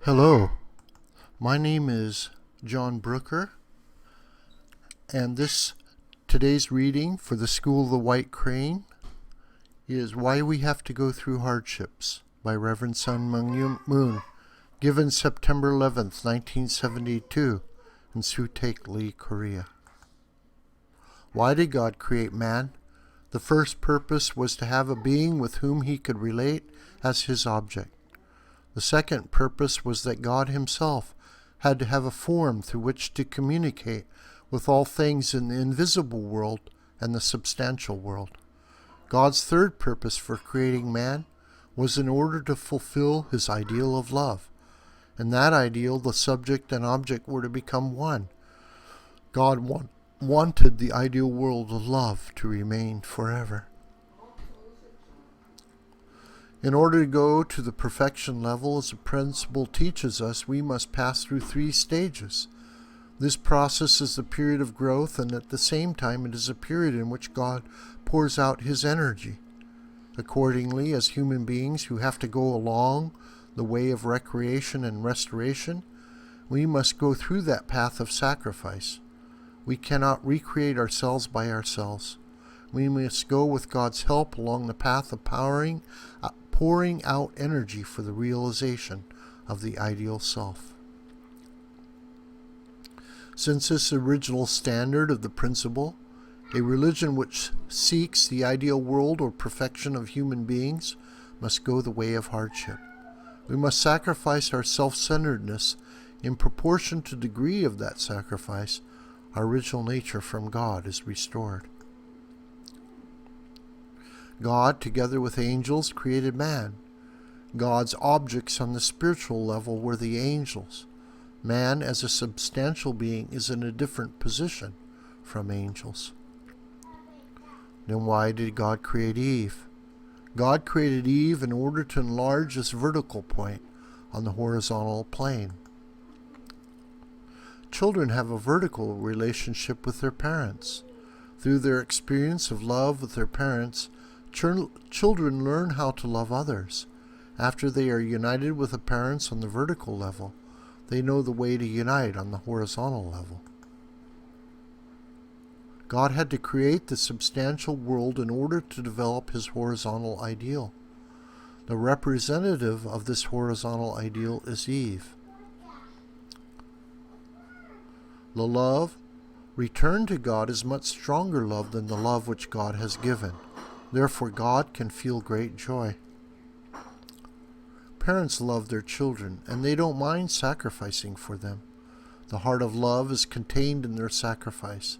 Hello, my name is John Brooker, and today's reading for the School of the White Crane is Why We Have to Go Through Hardships by Reverend Sun Myung Moon, given September 11th, 1972 in Sutek Lee, Korea. Why did God create man? The first purpose was to have a being with whom he could relate as his object. The second purpose was that God himself had to have a form through which to communicate with all things in the invisible world and the substantial world. God's third purpose for creating man was in order to fulfill his ideal of love. In that ideal, the subject and object were to become one. God wanted the ideal world of love to remain forever. In order to go to the perfection level, as the principle teaches us, we must pass through 3 stages. This process is the period of growth, and at the same time it is a period in which God pours out his energy. Accordingly, as human beings who have to go along the way of recreation and restoration, we must go through that path of sacrifice. We cannot recreate ourselves by ourselves. We must go with God's help along the path of pouring out energy for the realization of the ideal self. Since this original standard of the principle, a religion which seeks the ideal world or perfection of human beings must go the way of hardship. We must sacrifice our self-centeredness. In proportion to the degree of that sacrifice, our original nature from God is restored. God, together with angels, created man. God's objects on the spiritual level were the angels. Man, as a substantial being, is in a different position from angels. Then why did God create Eve? God created Eve in order to enlarge this vertical point on the horizontal plane. Children have a vertical relationship with their parents. Through their experience of love with their parents, children learn how to love others. After they are united with the parents on the vertical level, they know the way to unite on the horizontal level. God had to create the substantial world in order to develop his horizontal ideal. The representative of this horizontal ideal is Eve. The love returned to God is much stronger love than the love which God has given. Therefore, God can feel great joy. Parents love their children, and they don't mind sacrificing for them. The heart of love is contained in their sacrifice.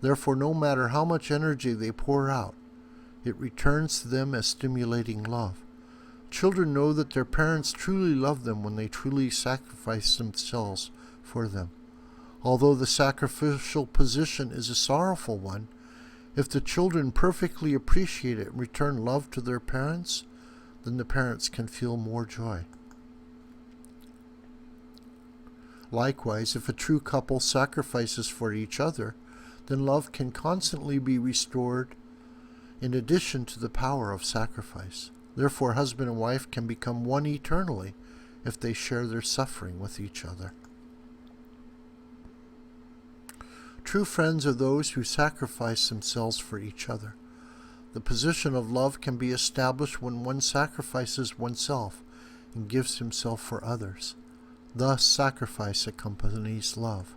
Therefore, no matter how much energy they pour out, it returns to them as stimulating love. Children know that their parents truly love them when they truly sacrifice themselves for them. Although the sacrificial position is a sorrowful one, if the children perfectly appreciate it and return love to their parents, then the parents can feel more joy. Likewise, if a true couple sacrifices for each other, then love can constantly be restored in addition to the power of sacrifice. Therefore, husband and wife can become one eternally if they share their suffering with each other. True friends are those who sacrifice themselves for each other. The position of love can be established when one sacrifices oneself and gives himself for others. Thus, sacrifice accompanies love.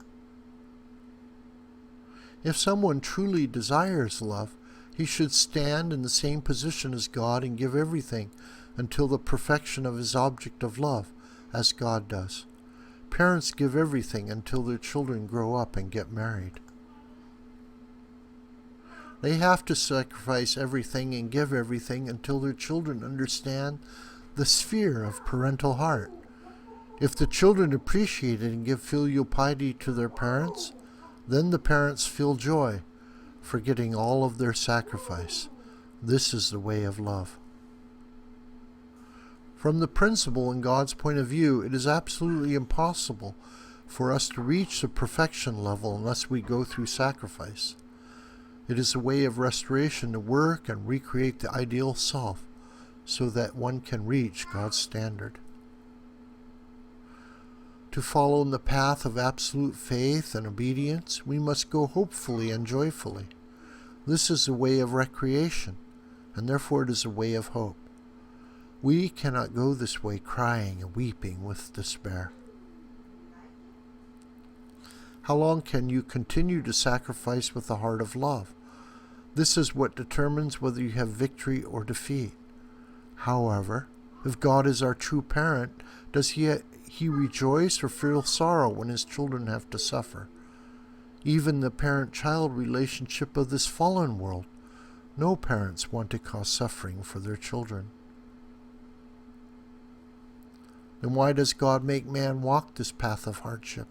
If someone truly desires love, he should stand in the same position as God and give everything until the perfection of his object of love, as God does. Parents give everything until their children grow up and get married. They have to sacrifice everything and give everything until their children understand the sphere of parental heart. If the children appreciate it and give filial piety to their parents, then the parents feel joy, forgetting all of their sacrifice. This is the way of love. From the principle in God's point of view, it is absolutely impossible for us to reach the perfection level unless we go through sacrifice. It is a way of restoration to work and recreate the ideal self so that one can reach God's standard. To follow in the path of absolute faith and obedience, we must go hopefully and joyfully. This is a way of recreation, and therefore it is a way of hope. We cannot go this way crying and weeping with despair. How long can you continue to sacrifice with a heart of love? This is what determines whether you have victory or defeat. However, if God is our true parent, does he rejoice or feel sorrow when his children have to suffer? Even the parent-child relationship of this fallen world, no parents want to cause suffering for their children. Then why does God make man walk this path of hardship?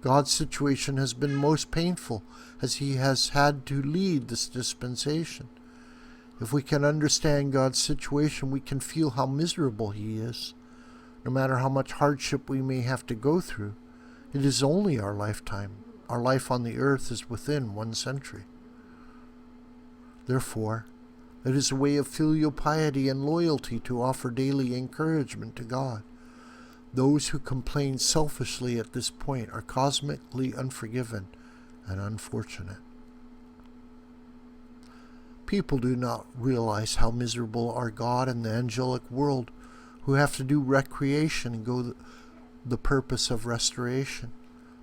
God's situation has been most painful as he has had to lead this dispensation. If we can understand God's situation, we can feel how miserable he is. No matter how much hardship we may have to go through, it is only our lifetime. Our life on the earth is within 1 century. Therefore, it is a way of filial piety and loyalty to offer daily encouragement to God. Those who complain selfishly at this point are cosmically unforgiven and unfortunate. People do not realize how miserable are God and the angelic world, who have to do recreation and go the purpose of restoration.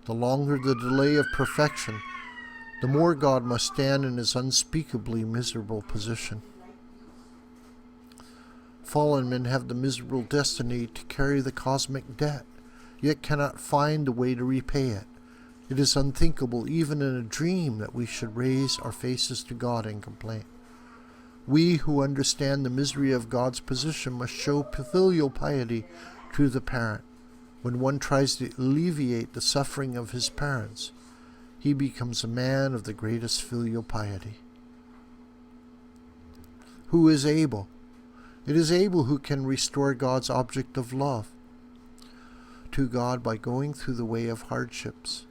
The longer the delay of perfection, the more God must stand in his unspeakably miserable position. Fallen men have the miserable destiny to carry the cosmic debt, yet cannot find the way to repay it. It is unthinkable, even in a dream, that we should raise our faces to God in complaint. We who understand the misery of God's position must show filial piety to the parent. When one tries to alleviate the suffering of his parents, he becomes a man of the greatest filial piety. Who is able? It is Abel who can restore God's object of love to God by going through the way of hardships.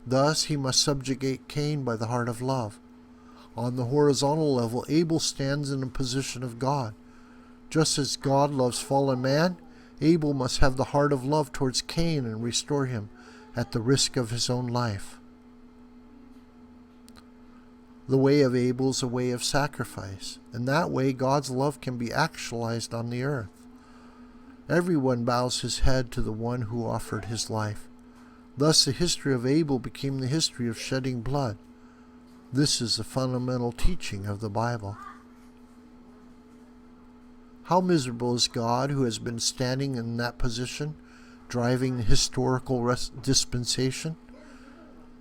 Thus he must subjugate Cain by the heart of love. On the horizontal level, Abel stands in a position of God. Just as God loves fallen man, Abel must have the heart of love towards Cain and restore him at the risk of his own life. The way of Abel is a way of sacrifice. In that way, God's love can be actualized on the earth. Everyone bows his head to the one who offered his life. Thus, the history of Abel became the history of shedding blood. This is the fundamental teaching of the Bible. How miserable is God who has been standing in that position, driving the historical dispensation?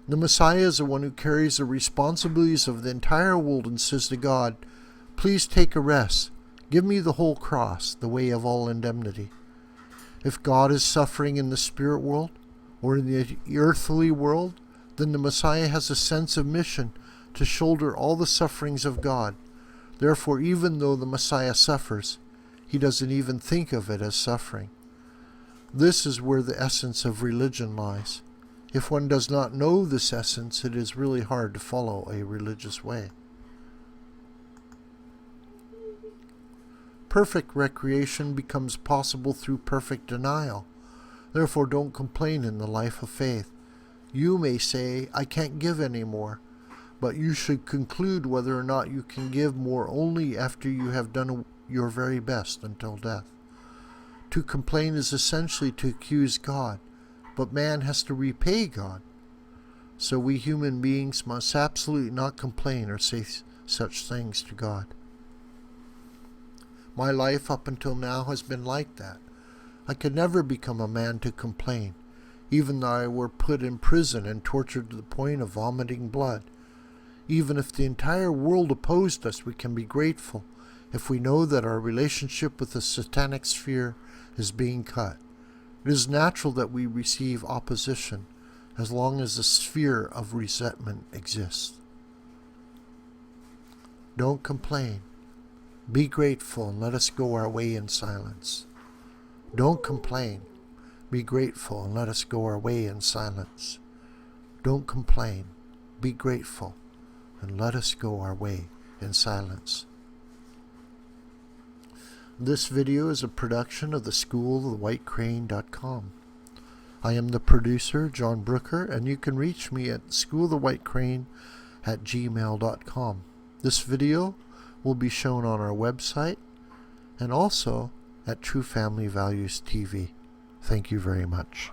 The Messiah is the one who carries the responsibilities of the entire world and says to God, "Please take a rest. Give me the whole cross, the way of all indemnity." If God is suffering in the spirit world or in the earthly world, then the Messiah has a sense of mission to shoulder all the sufferings of God. Therefore, even though the Messiah suffers, he doesn't even think of it as suffering. This is where the essence of religion lies. If one does not know this essence, it is really hard to follow a religious way. Perfect recreation becomes possible through perfect denial. Therefore, don't complain in the life of faith. You may say, "I can't give any more," but you should conclude whether or not you can give more only after you have done your very best until death. To complain is essentially to accuse God, but man has to repay God. So we human beings must absolutely not complain or say such things to God. My life up until now has been like that. I could never become a man to complain, even though I were put in prison and tortured to the point of vomiting blood. Even if the entire world opposed us, we can be grateful if we know that our relationship with the satanic sphere is being cut. It is natural that we receive opposition as long as the sphere of resentment exists. Don't complain. Be grateful and let us go our way in silence. Don't complain. Be grateful and let us go our way in silence. Don't complain. Be grateful and let us go our way in silence. This video is a production of the schoolthewhitecrane.com. I am the producer, John Brooker, and you can reach me at schoolthewhitecrane@gmail.com. This video will be shown on our website and also at True Family Values TV. Thank you very much.